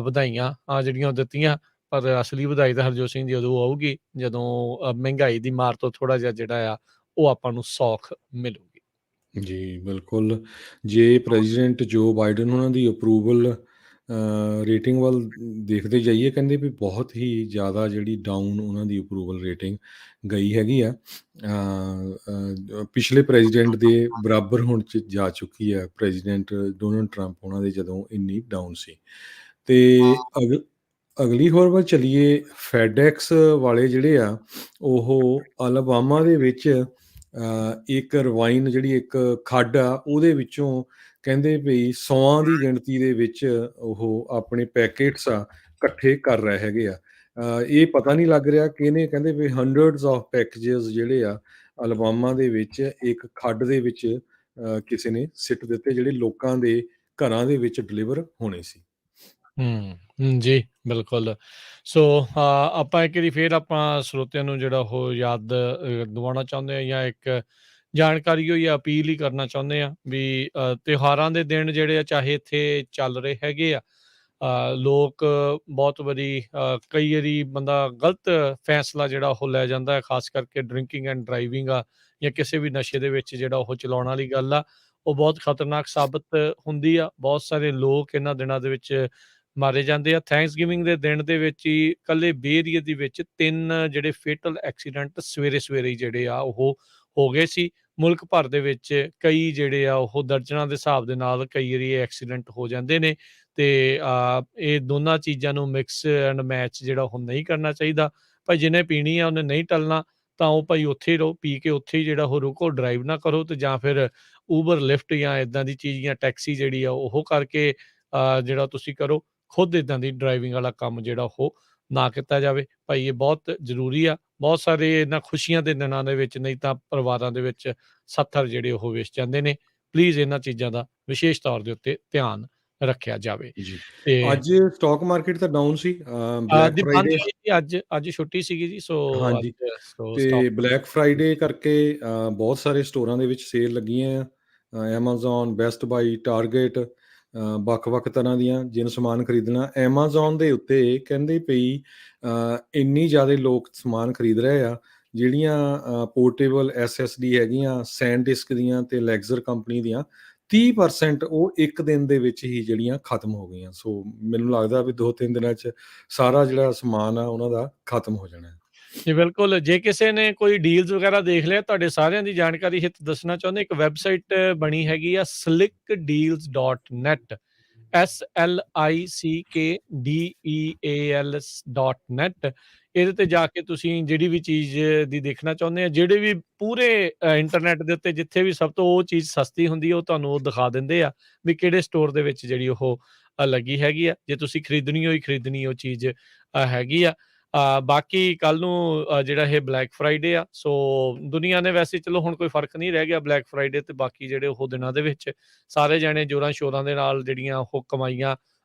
[SPEAKER 1] ਵਧਾਈਆਂ ਜਿਹੜੀਆਂ ਉਹ ਦਿੱਤੀਆਂ। ਪਰ ਅਸਲੀ ਵਧਾਈ ਤਾਂ ਹਰਜੋਤ ਸਿੰਘ ਜੀ ਉਦੋਂ ਆਊਗੀ ਜਦੋਂ ਮਹਿੰਗਾਈ ਦੀ ਮਾਰ ਤੋਂ ਥੋੜ੍ਹਾ ਜਿਹਾ ਜਿਹੜਾ ਆ ਉਹ ਆਪਾਂ ਨੂੰ ਸੌਖ ਮਿਲੂਗੀ।
[SPEAKER 2] ਜੀ ਬਿਲਕੁਲ। ਜੇ ਪ੍ਰੈਜ਼ੀਡੈਂਟ ਜੋ ਬਾਈਡਨ ਉਹਨਾਂ ਦੀ ਅਪਰੂਵਲ ਰੇਟਿੰਗ ਵੱਲ ਦੇਖਦੇ ਜਾਈਏ, ਕਹਿੰਦੇ ਵੀ ਬਹੁਤ ਹੀ ਜ਼ਿਆਦਾ ਜਿਹੜੀ ਡਾਊਨ ਉਹਨਾਂ ਦੀ ਅਪਰੂਵਲ ਰੇਟਿੰਗ ਗਈ ਹੈਗੀ ਆ, ਪਿਛਲੇ ਪ੍ਰੈਜ਼ੀਡੈਂਟ ਦੇ ਬਰਾਬਰ ਹੁਣ 'ਚ ਜਾ ਚੁੱਕੀ ਹੈ ਪ੍ਰੈਜ਼ੀਡੈਂਟ ਡੋਨਲਡ ਟਰੰਪ ਉਹਨਾਂ ਦੇ ਜਦੋਂ ਇੰਨੀ ਡਾਊਨ ਸੀ। ਤੇ ਅਗਲੀ ਖਬਰ ਵੱਲ ਚੱਲੀਏ। ਫੈਡਐਕਸ ਵਾਲੇ ਜਿਹੜੇ ਆ ਉਹ ਅਲਬਾਮਾ ਦੇ ਵਿੱਚ ਇੱਕ ਰਵਾਈਨ ਜਿਹੜੀ ਇੱਕ ਖੱਡ ਆ ਉਹਦੇ ਵਿੱਚੋਂ ਕਹਿੰਦੇ ਵੀ 100 ਦੀ ਗਿਣਤੀ ਦੇ ਵਿੱਚ ਉਹ ਆਪਣੇ ਪੈਕੇਟਸ ਆ ਇਕੱਠੇ ਕਰ ਰਹੇ ਹੈਗੇ ਆ। ਇਹ ਪਤਾ ਨਹੀਂ ਲੱਗ ਰਿਹਾ ਕਿ ਇਹਨੇ ਕਹਿੰਦੇ ਵੀ ਹੰਡਰਡਸ ਆਫ ਪੈਕੇਜਸ ਜਿਹੜੇ ਆ ਅਲਬਾਮਾ ਦੇ ਵਿੱਚ ਇੱਕ ਖੱਡ ਦੇ ਵਿੱਚ ਕਿਸੇ ਨੇ ਸਿੱਟ ਦਿੱਤੇ, ਜਿਹੜੇ ਲੋਕਾਂ ਦੇ ਘਰਾਂ ਦੇ ਵਿੱਚ ਡਿਲੀਵਰ ਹੋਣੇ ਸੀ।
[SPEAKER 1] ਜੀ, ਬਿਲਕੁਲ। ਸੋ ਆਪਾਂ ਇੱਕ ਵਾਰੀ ਫੇਰ ਆਪਾਂ ਸਰੋਤਿਆਂ ਨੂੰ ਜਿਹੜਾ ਉਹ ਯਾਦ ਦਿਵਾਉਣਾ ਚਾਹੁੰਦੇ ਹਾਂ, ਜਾਂ ਇੱਕ ਜਾਣਕਾਰੀ ਹੋਈ ਅਪੀਲ ਹੀ ਕਰਨਾ ਚਾਹੁੰਦੇ ਹਾਂ ਵੀ ਤਿਉਹਾਰਾਂ ਦੇ ਦਿਨ ਜਿਹੜੇ ਆ ਚਾਹੇ ਇੱਥੇ ਚੱਲ ਰਹੇ ਹੈਗੇ ਆ, ਲੋਕ ਬਹੁਤ ਵਾਰੀ ਕਈ ਵਾਰੀ ਬੰਦਾ ਗਲਤ ਫੈਸਲਾ ਜਿਹੜਾ ਉਹ ਲੈ ਜਾਂਦਾ ਹੈ, ਖਾਸ ਕਰਕੇ ਡਰਿੰਕਿੰਗ ਐਂਡ ਡਰਾਈਵਿੰਗ ਆ ਜਾਂ ਕਿਸੇ ਵੀ ਨਸ਼ੇ ਦੇ ਵਿੱਚ ਜਿਹੜਾ ਉਹ ਚਲਾਉਣ ਵਾਲੀ ਗੱਲ ਆ, ਉਹ ਬਹੁਤ ਖਤਰਨਾਕ ਸਾਬਤ ਹੁੰਦੀ ਆ। ਬਹੁਤ ਸਾਰੇ ਲੋਕ ਇਹਨਾਂ ਦਿਨਾਂ ਦੇ ਵਿੱਚ ਮਾਰੇ ਜਾਂਦੇ ਆ। ਥੈਂਕਸ ਗਿਵਿੰਗ ਦੇ ਦਿਨ ਦੇ ਵਿੱਚ ਹੀ ਇਕੱਲੇ ਬੇ ਏਰੀਏ ਦੇ ਵਿੱਚ 3 ਜਿਹੜੇ ਫੇਟਲ ਐਕਸੀਡੈਂਟ ਸਵੇਰੇ ਹੀ ਜਿਹੜੇ ਆ ਉਹ ਹੋ ਗਏ ਸੀ। ਮੁਲਕ ਭਰ ਦੇ ਵਿੱਚ ਕਈ ਜਿਹੜੇ ਆ ਉਹ ਦਰਜਨਾਂ ਦੇ ਹਿਸਾਬ ਦੇ ਨਾਲ ਕਈ ਵਾਰੀ ਇਹ ਐਕਸੀਡੈਂਟ ਹੋ ਜਾਂਦੇ ਨੇ, ਤੇ ਇਹ ਦੋਨਾਂ ਚੀਜ਼ਾਂ ਨੂੰ ਮਿਕਸ ਐਂਡ ਮੈਚ ਜਿਹੜਾ ਉਹ ਨਹੀਂ ਕਰਨਾ ਚਾਹੀਦਾ। ਭਾਈ ਜਿਹਨੇ ਪੀਣੀ ਆ ਉਹਨੇ ਨਹੀਂ ਟਲਣਾ, ਤਾਂ ਉਹ ਭਾਈ ਉੱਥੇ ਹੀ ਰਹੋ, ਪੀ ਕੇ ਉੱਥੇ ਹੀ ਜਿਹੜਾ ਉਹ ਰੁਕੋ, ਡਰਾਈਵ ਨਾ ਕਰੋ, ਤੇ ਜਾਂ ਫਿਰ ਊਬਰ, ਲਿਫਟ ਜਾਂ ਇੱਦਾਂ ਦੀ ਚੀਜ਼ ਜਾਂ ਟੈਕਸੀ ਜਿਹੜੀ ਆ ਉਹ ਕਰਕੇ ਜਿਹੜਾ ਤੁਸੀਂ ਕਰੋ। ਖੁਦ ਇੱਦਾਂ ਦੀ ਡਰਾਈਵਿੰਗ ਵਾਲਾ ਕੰਮ ਜਿਹੜਾ ਉਹ ਨਾ ਕੀਤਾ ਜਾਵੇ। ਭਾਈ ਇਹ ਬਹੁਤ ਜ਼ਰੂਰੀ ਆ। ਬਹੁਤ ਸਾਰੇ ਇਹਨਾਂ ਖੁਸ਼ੀਆਂ ਦੇ ਦਿਨਾਂ ਦੇ ਵਿੱਚ ਨਹੀਂ ਤਾਂ ਪਰਿਵਾਰਾਂ ਦੇ ਵਿੱਚ ਸੱਥਰ ਜਿਹੜੇ ਉਹ ਵਿਛ ਜਾਂਦੇ ਨੇ। ਪਲੀਜ਼ ਇਹਨਾਂ ਚੀਜ਼ਾਂ ਦਾ ਵਿਸ਼ੇਸ਼ ਤੌਰ ਦੇ ਉੱਤੇ ਧਿਆਨ ਰੱਖਿਆ ਜਾਵੇ।
[SPEAKER 2] ਜੀ।
[SPEAKER 1] ਤੇ
[SPEAKER 2] ਅੱਜ ਸਟਾਕ ਮਾਰਕੀਟ ਤਾਂ ਡਾਊਨ ਸੀ, ਬਲੈਕ
[SPEAKER 1] ਅੱਜ ਬੰਦ
[SPEAKER 2] ਫਰਾਈਡੇ।
[SPEAKER 1] ਹੋਈ ਸੀ, ਅੱਜ ਛੁੱਟੀ ਸੀਗੀ ਜੀ, ਸੋ
[SPEAKER 2] ਹਾਂਜੀ,
[SPEAKER 1] ਅੱਜ ਸੋ ਸਟਾਕ
[SPEAKER 2] ਤੇ ਬਲੈਕ ਫਰਾਈਡੇ ਕਰਕੇ ਬਹੁਤ ਸਾਰੇ ਸਟੋਰਾਂ ਦੇ ਵਿੱਚ ਸੇਲ ਲੱਗੀਆਂ ਆ। ਐਮਾਜ਼ੋਨ, ਬੈਸਟ ਬਾਈ, ਟਾਰਗੇਟ, ਵੱਖ-ਵੱਖ ਤਰ੍ਹਾਂ ਦੀਆਂ ਜਿਹਨੂੰ ਸਮਾਨ ਖਰੀਦਣਾ। ਐਮਾਜ਼ੋਨ ਦੇ ਉੱਤੇ ਕਹਿੰਦੇ ਪਈ ਇੰਨੀ ਜ਼ਿਆਦਾ ਲੋਕ ਸਮਾਨ ਖਰੀਦ ਰਹੇ ਆ, ਜਿਹੜੀਆਂ ਪੋਰਟੇਬਲ SSD ਹੈਗੀਆਂ ਸੈਨਡਿਸਕ ਦੀਆਂ ਤੇ ਲੈਗਜ਼ਰ ਕੰਪਨੀ ਦੀਆਂ 30% ਉਹ ਇੱਕ ਦਿਨ ਦੇ ਵਿੱਚ ਹੀ ਜਿਹੜੀਆਂ ਖਤਮ ਹੋ ਗਈਆਂ। ਸੋ ਮੈਨੂੰ ਲੱਗਦਾ ਵੀ 2-3 ਦਿਨਾਂ 'ਚ ਸਾਰਾ ਜਿਹੜਾ ਸਮਾਨ ਆ ਉਹਨਾਂ ਦਾ ਖਤਮ ਹੋ ਜਾਣਾ ਹੈ।
[SPEAKER 1] ਜੀ ਬਿਲਕੁਲ, ਜੇ ਕਿਸੇ ਨੇ ਕੋਈ ਡੀਲਸ ਵਗੈਰਾ ਦੇਖ ਲਿਆ, ਤੁਹਾਡੇ ਸਾਰਿਆਂ ਦੀ ਜਾਣਕਾਰੀ ਹਿੱਤ ਦੱਸਣਾ ਚਾਹੁੰਦੇ, ਇੱਕ ਵੈਬਸਾਈਟ ਬਣੀ ਹੈਗੀ ਆ slickdeals.net, SLICKDEALS.net। ਇਹਦੇ ਤੇ ਜਾ ਕੇ ਤੁਸੀਂ ਜਿਹੜੀ ਵੀ ਚੀਜ਼ ਦੀ ਦੇਖਣਾ ਚਾਹੁੰਦੇ ਆ, ਜਿਹੜੇ ਵੀ ਪੂਰੇ ਇੰਟਰਨੈਟ ਦੇ ਉੱਤੇ ਜਿੱਥੇ ਵੀ ਸਭ ਤੋਂ ਉਹ ਚੀਜ਼ ਸਸਤੀ ਹੁੰਦੀ ਹੈ, ਉਹ ਤੁਹਾਨੂੰ ਉਹ ਦਿਖਾ ਦਿੰਦੇ ਆ ਵੀ ਕਿਹੜੇ ਸਟੋਰ ਦੇ ਵਿੱਚ ਜਿਹੜੀ ਉਹ ਲੱਗੀ ਹੈਗੀ ਆ। ਜੇ ਤੁਸੀਂ ਖਰੀਦਣੀ ਹੋਈ ਖਰੀਦਣੀ ਉਹ ਚੀਜ਼ ਹੈਗੀ ਆ। ਬਾਕੀ ਕੱਲ੍ਹ ਨੂੰ ਜਿਹੜਾ ਇਹ ਬਲੈਕ ਫਰਾਈਡੇ ਆ, ਸੋ ਦੁਨੀਆ ਨੇ ਵੈਸੇ ਚਲੋ ਹੁਣ ਕੋਈ ਫਰਕ ਨਹੀਂ ਰਹਿ ਗਿਆ ਬਲੈਕ ਫਰਾਈਡੇ ਤੇ ਬਾਕੀ ਜਿਹੜੇ ਉਹ ਦਿਨਾਂ ਦੇ ਵਿੱਚ ਸਾਰੇ ਜਾਣੇ ਜ਼ੋਰਾਂ ਸ਼ੋਰਾਂ ਦੇ ਨਾਲ ਜਿਹੜੀਆਂ ਉਹ ਕਮਾਈਆਂ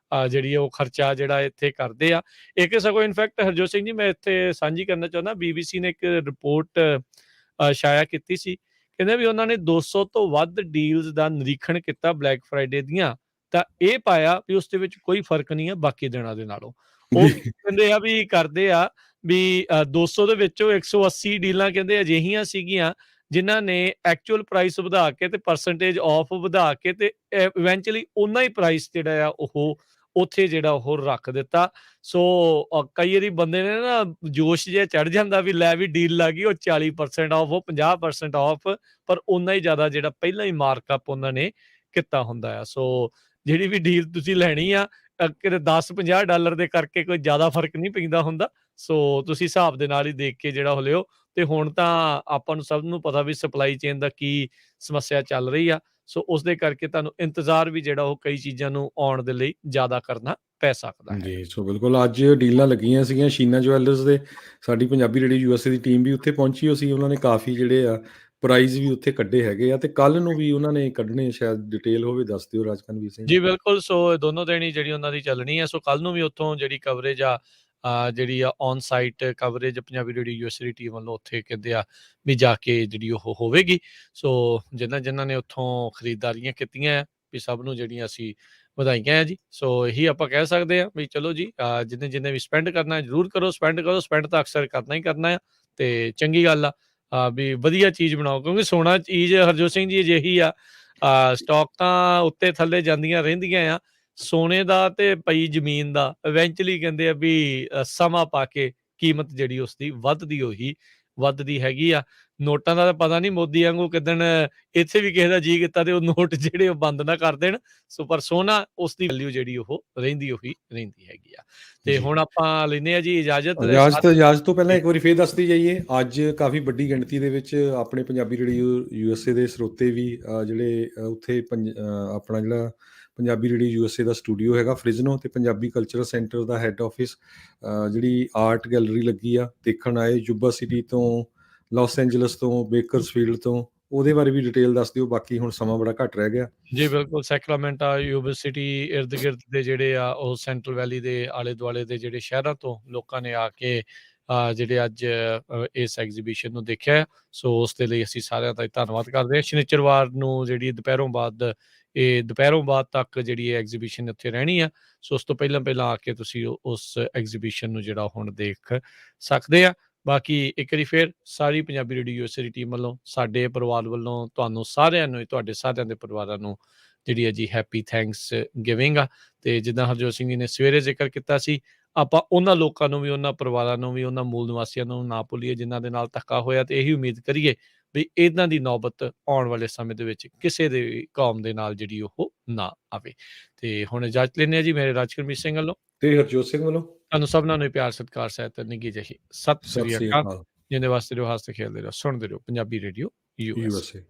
[SPEAKER 1] ਜਿਹੜੀ ਉਹ ਖਰਚਾ ਜਿਹੜਾ ਇੱਥੇ ਕਰਦੇ ਆ। ਇੱਕ ਸਗੋਂ ਇਨਫੈਕਟ ਹਰਜੋਤ ਸਿੰਘ ਜੀ, ਮੈਂ ਇੱਥੇ ਸਾਂਝੀ ਕਰਨਾ ਚਾਹੁੰਦਾ, BBC ਨੇ ਇੱਕ ਰਿਪੋਰਟ ਸ਼ਾਇਆ ਕੀਤੀ ਸੀ। ਕਹਿੰਦੇ ਵੀ ਉਹਨਾਂ ਨੇ 200 ਤੋਂ ਵੱਧ ਡੀਲਸ ਦਾ ਨਿਰੀਖਣ ਕੀਤਾ ਬਲੈਕ ਫਰਾਈਡੇ ਦੀਆਂ, ਤਾਂ ਇਹ ਪਾਇਆ ਵੀ ਉਸ ਦੇ ਵਿੱਚ ਕੋਈ ਫਰਕ ਨਹੀਂ ਹੈ ਬਾਕੀ ਦਿਨਾਂ ਦੇ ਨਾਲੋਂ। ਉਹ
[SPEAKER 2] ਜੀ।
[SPEAKER 1] ਕਹਿੰਦੇ ਆ ਵੀ ਕਰਦੇ ਆ ਵੀ 200 ਦੇ ਵਿੱਚੋਂ 180 ਡੀਲਾਂ ਕਹਿੰਦੇ ਅਜਿਹੀਆਂ ਸੀਗੀਆਂ ਜਿਨ੍ਹਾਂ ਨੇ ਐਕਚੁਅਲ ਪ੍ਰਾਈਸ ਵਧਾ ਕੇ ਤੇ ਪਰਸੈਂਟੇਜ ਆਫ ਵਧਾ ਕੇ ਤੇ ਇਵੈਂਚੁਅਲੀ ਉਨਾ ਹੀ ਪ੍ਰਾਈਸ ਜਿਹੜਾ ਆ ਉਹ ਉੱਥੇ ਜਿਹੜਾ ਉਹ ਰੱਖ ਦਿੱਤਾ। ਸੋ ਕਈ ਵਾਰੀ ਬੰਦੇ ਨੇ ਨਾ ਜੋਸ਼ ਜਿਹਾ ਚੜ ਜਾਂਦਾ ਵੀ ਲੈ ਵੀ ਡੀਲ ਲੱਗ ਗਈ, ਉਹ 40% ਆਫ, ਉਹ 50% ਆਫ, ਪਰ ਉਨਾ ਹੀ ਜ਼ਿਆਦਾ ਜਿਹੜਾ ਪਹਿਲਾਂ ਹੀ ਮਾਰਕਅਪ ਉਹਨਾਂ ਨੇ ਕੀਤਾ ਹੁੰਦਾ ਆ। ਸੋ ਜਿਹੜੀ ਵੀ ਡੀਲ ਤੁਸੀਂ ਲੈਣੀ ਆ, ਕਿਤੇ $10-50 ਦੇ ਕਰਕੇ ਕੋਈ ਜ਼ਿਆਦਾ ਫਰਕ ਨਹੀਂ ਪੈਂਦਾ ਹੁੰਦਾ। ਸੋ ਤੁਸੀਂ ਹਿਸਾਬ ਦੇ ਨਾਲ ਹੀ ਦੇਖ ਕੇ ਜਿਹੜਾ ਉਹ ਲਿਓ। ਤੇ ਹੁਣ ਤਾਂ ਆਪਾਂ ਨੂੰ ਸਭ ਨੂੰ ਪਤਾ ਵੀ ਸਪਲਾਈ ਚੇਨ ਦਾ ਕੀ ਸਮੱਸਿਆ ਚੱਲ ਰਹੀ ਆ। ਸੋ ਉਸਦੇ ਕਰਕੇ ਤੁਹਾਨੂੰ ਇੰਤਜ਼ਾਰ ਵੀ ਜਿਹੜਾ ਉਹ ਕਈ ਚੀਜ਼ਾਂ ਨੂੰ ਆਉਣ ਦੇ ਲਈ ਜ਼ਿਆਦਾ ਕਰਨਾ ਪੈ ਸਕਦਾ ਹੈਗਾ।
[SPEAKER 2] ਜੀ, ਸੋ ਬਿਲਕੁਲ ਅੱਜ ਡੀਲਾਂ ਲੱਗੀਆਂ ਸੀਗੀਆਂ ਸ਼ੀਨਾ ਜਵੈਲਰਸ ਦੇ। ਸਾਡੀ ਪੰਜਾਬੀ ਰੇਡੀਓ USA ਦੀ ਟੀਮ ਵੀ ਉੱਥੇ ਪਹੁੰਚੀ ਹੋਈ ਸੀ। ਉਹਨਾਂ ਨੇ ਕਾਫੀ ਜਿਹੜੇ ਆ ਪ੍ਰਾਈਜ਼ ਵੀ ਉੱਥੇ ਕੱਢੇ ਹੈਗੇ ਆ, ਤੇ ਕੱਲ੍ਹ ਨੂੰ ਵੀ ਉਹਨਾਂ ਨੇ ਕੱਢਣੇ, ਸ਼ਾਇਦ ਡਿਟੇਲ ਹੋਵੇ ਦੱਸ ਦਿਓ ਰਾਜਕਨਵੀਰ ਸਿੰਘ।
[SPEAKER 1] ਜੀ ਬਿਲਕੁਲ, ਸੋ ਦੋਨੋਂ ਦਿਨ ਹੀ ਜਿਹੜੀ ਉਹਨਾਂ ਦੀ ਚੱਲਣੀ ਹੈ। ਸੋ ਕੱਲ੍ਹ ਨੂੰ ਵੀ ਉੱਥੋਂ ਜਿਹੜੀ ਕਵਰੇਜ ਆ ਜਿਹੜੀ ਆ on site coverage Punjabi radio USA the team ਵੱਲੋਂ ਉੱਥੇ ਕਹਿੰਦੇ ਆ ਵੀ ਜਾ ਕੇ ਜਿਹੜੀ ਉਹ ਹੋਵੇਗੀ। ਸੋ ਜਿਨ੍ਹਾਂ ਨੇ ਉੱਥੋਂ ਖਰੀਦਦਾਰੀਆਂ ਕੀਤੀਆਂ ਵੀ ਸਭ ਨੂੰ ਜਿਹੜੀਆਂ ਅਸੀਂ ਵਧਾਈਆਂ ਆ ਜੀ। ਸੋ ਇਹੀ ਆਪਾਂ ਕਹਿ ਸਕਦੇ ਆ ਵੀ ਚਲੋ ਜੀ, ਜਿਹਨੇ ਵੀ ਸਪੈਂਡ ਕਰਨਾ ਜ਼ਰੂਰ ਕਰੋ, ਸਪੈਂਡ ਕਰੋ। ਸਪੈਂਡ ਤਾਂ ਅਕਸਰ ਕਰਨਾ ਹੀ ਕਰਨਾ ਆ ਤੇ ਚੰਗੀ ਗੱਲ ਆ ਵੀ ਵਧੀਆ ਚੀਜ਼ ਬਣਾਓ, ਕਿਉਂਕਿ ਸੋਨਾ ਚੀਜ਼ ਹਰਜੋਤ ਸਿੰਘ ਜੀ ਅਜਿਹੀ ਆ, ਸਟਾਕ ਤਾਂ ਉੱਤੇ ਥੱਲੇ ਜਾਂਦੀਆਂ ਰਹਿੰਦੀਆਂ ਆ। ਸੋਨੇ ਦਾ ਤੇ ਪਈ ਜ਼ਮੀਨ ਦਾ ਇਵੈਂਚੁਅਲੀ ਕਹਿੰਦੇ ਆ ਵੀ ਸਮਾਂ ਪਾ ਕੇ ਕੀਮਤ ਜਿਹੜੀ ਉਸਦੀ ਵੱਧਦੀ ਹੈਗੀ ਆ। ਨੋਟਾਂ ਦਾ ਤਾਂ ਪਤਾ ਨਹੀਂ, ਮੋਦੀ ਵਾਂਗੂ ਕਿੱਦਣ ਇੱਥੇ ਵੀ ਕਿਸੇ ਦਾ ਜੀਅ ਕੀਤਾ ਤੇ ਉਹ ਨੋਟ ਜਿਹੜੇ ਉਹ ਬੰਦ ਨਾ ਕਰ ਦੇਣ। ਸੋ ਪਰ ਸੋਨਾ ਉਸਦੀ ਵੈਲਿਊ ਜਿਹੜੀ ਉਹ ਰਹਿੰਦੀ ਹੈਗੀ ਆ। ਤੇ
[SPEAKER 2] ਜੀ।
[SPEAKER 1] ਹੁਣ ਆਪਾਂ ਲੈਂਦੇ ਆ ਜੀ ਇਜਾਜ਼ਤ।
[SPEAKER 2] ਇਜਾਜ਼ਤ ਤੋਂ ਪਹਿਲਾਂ ਇੱਕ ਵਾਰੀ ਫੇਰ ਦੱਸਦੀ ਜਾਈਏ, ਅੱਜ ਕਾਫੀ ਵੱਡੀ ਗਿਣਤੀ ਦੇ ਵਿੱਚ ਆਪਣੇ ਪੰਜਾਬੀ ਰੇਡੀਓ USA ਦੇ ਸਰੋਤੇ ਵੀ ਜਿਹੜੇ ਉੱਥੇ ਆਪਣਾ ਜਿਹੜਾ ਪੰਜਾਬੀ ਰੇਡੀਓ USA ਦਾ ਸਟੂਡੀਓ ਹੈਗਾ ਫ੍ਰਿਜ਼ਨੋ, ਤੇ ਪੰਜਾਬੀ ਕਲਚਰਲ ਸੈਂਟਰ ਦਾ ਹੈੱਡ ਆਫਿਸ ਜਿਹੜੀ ਆਰਟ ਗੈਲਰੀ ਲੱਗੀ ਆ, ਦੇਖਣ ਆਏ ਯੂਬਾ ਸਿਟੀ ਤੋਂ, ਲਾਸ ਐਂਜਲਸ ਤੋਂ, ਬੇਕਰਸਫੀਲਡ ਤੋਂ। ਉਹਦੇ ਬਾਰੇ ਵੀ ਡਿਟੇਲ ਦੱਸ ਦਿਓ, ਬਾਕੀ ਹੁਣ ਸਮਾਂ ਬੜਾ ਘੱਟ ਰਹਿ ਗਿਆ।
[SPEAKER 1] ਜੀ ਬਿਲਕੁਲ, ਸੈਕਰਾਮੈਂਟਾ, ਯੂਬਾ ਸਿਟੀ ਇਰਦ-ਗਿਰਦ ਦੇ ਜਿਹੜੇ ਆ ਉਹ ਸੈਂਟਰਲ ਵੈਲੀ ਦੇ ਆਲੇ-ਦੁਆਲੇ ਦੇ ਜਿਹੜੇ ਸ਼ਹਿਰਾਂ ਤੋਂ ਲੋਕਾਂ ਨੇ ਆ ਕੇ ਜਿਹੜੇ ਅੱਜ ਇਸ ਐਗਜ਼ੀਬਿਸ਼ਨ ਨੂੰ ਦੇਖਿਆ। ਸੋ ਉਸ ਦੇ ਲਈ ਅਸੀਂ ਸਾਰਿਆਂ ਦਾ ਧੰਨਵਾਦ ਕਰਦੇ ਹਾਂ। ਸ਼ਨਿਚਰਵਾਰ ਨੂੰ ਜਿਹੜੀ ਦੁਪਹਿਰੋਂ ਬਾਅਦ ਤੱਕ ਜਿਹੜੀ ਇਹ ਐਗਜ਼ੀਬਿਸ਼ਨ ਇੱਥੇ ਰਹਿਣੀ ਆ। ਸੋ ਉਸ ਤੋਂ ਪਹਿਲਾਂ ਆ ਕੇ ਤੁਸੀਂ ਉਸ ਐਗਜ਼ੀਬਿਸ਼ਨ ਨੂੰ ਜਿਹੜਾ ਹੁਣ ਦੇਖ ਸਕਦੇ ਆ। ਬਾਕੀ ਇੱਕ ਵਾਰੀ ਫੇਰ ਸਾਰੀ ਪੰਜਾਬੀ ਰੇਡੀਓ USA ਦੀ ਟੀਮ ਵੱਲੋਂ, ਸਾਡੇ ਪਰਿਵਾਰ ਵੱਲੋਂ ਤੁਹਾਨੂੰ ਸਾਰਿਆਂ ਨੂੰ, ਤੁਹਾਡੇ ਸਾਰਿਆਂ ਦੇ ਪਰਿਵਾਰਾਂ ਨੂੰ ਜਿਹੜੀ ਹੈ ਜੀ ਹੈਪੀ ਥੈਂਕਸ ਗਿਵਿੰਗ ਆ। ਤੇ ਜਿੱਦਾਂ ਹਰਜੋਤ ਸਿੰਘ ਜੀ ਨੇ ਸਵੇਰੇ ਜ਼ਿਕਰ ਕੀਤਾ ਸੀ, ਆਪਾਂ ਉਹਨਾਂ ਲੋਕਾਂ ਨੂੰ ਵੀ, ਉਹਨਾਂ ਪਰਿਵਾਰਾਂ ਨੂੰ ਵੀ, ਉਹਨਾਂ ਮੂਲ ਨਿਵਾਸੀਆਂ ਨੂੰ ਨਾ ਭੁੱਲੀਏ ਜਿਨ੍ਹਾਂ ਦੇ ਨਾਲ ਧੱਕਾ ਹੋਇਆ, ਤੇ ਇਹੀ ਉਮੀਦ ਕਰੀਏ ਵੀ ਇਹਨਾਂ ਦੀ ਨੌਬਤ ਆਉਣ ਵਾਲੇ ਸਮੇਂ ਦੇ ਵਿੱਚ ਕਿਸੇ ਦੇ ਵੀ ਕੌਮ ਦੇ ਨਾਲ ਜਿਹੜੀ ਉਹ ਨਾ ਆਵੇ। ਤੇ ਹੁਣ ਇਜਾਜ਼ਤ ਲੈਂਦੇ ਹਾਂ ਜੀ ਮੇਰੇ ਰਾਜਕਰਮੀਤ ਸਿੰਘ ਵੱਲੋਂ
[SPEAKER 2] ਤੇ ਹਰਜੋਤ ਸਿੰਘ ਵੱਲੋਂ
[SPEAKER 1] ਤੁਹਾਨੂੰ ਸਭਨਾਂ ਨੂੰ ਪਿਆਰ, ਸਤਿਕਾਰ, ਸਹਿਤ ਨਿੱਘੀ ਜਿਹੀ ਸਤਿ
[SPEAKER 2] ਸਤਿ
[SPEAKER 1] ਸ੍ਰੀ
[SPEAKER 2] ਸ੍ਰੀ
[SPEAKER 1] ਅਕਾਲ।
[SPEAKER 2] ਅਕਾਲ।
[SPEAKER 1] ਜਿੰਦੇ ਵਾਸਤੇ ਰਹੋ, ਹੱਸਦੇ ਖੇਡਦੇ ਰਹੋ, ਸੁਣਦੇ ਰਹੋ ਪੰਜਾਬੀ ਰੇਡੀਓ USA।
[SPEAKER 2] USA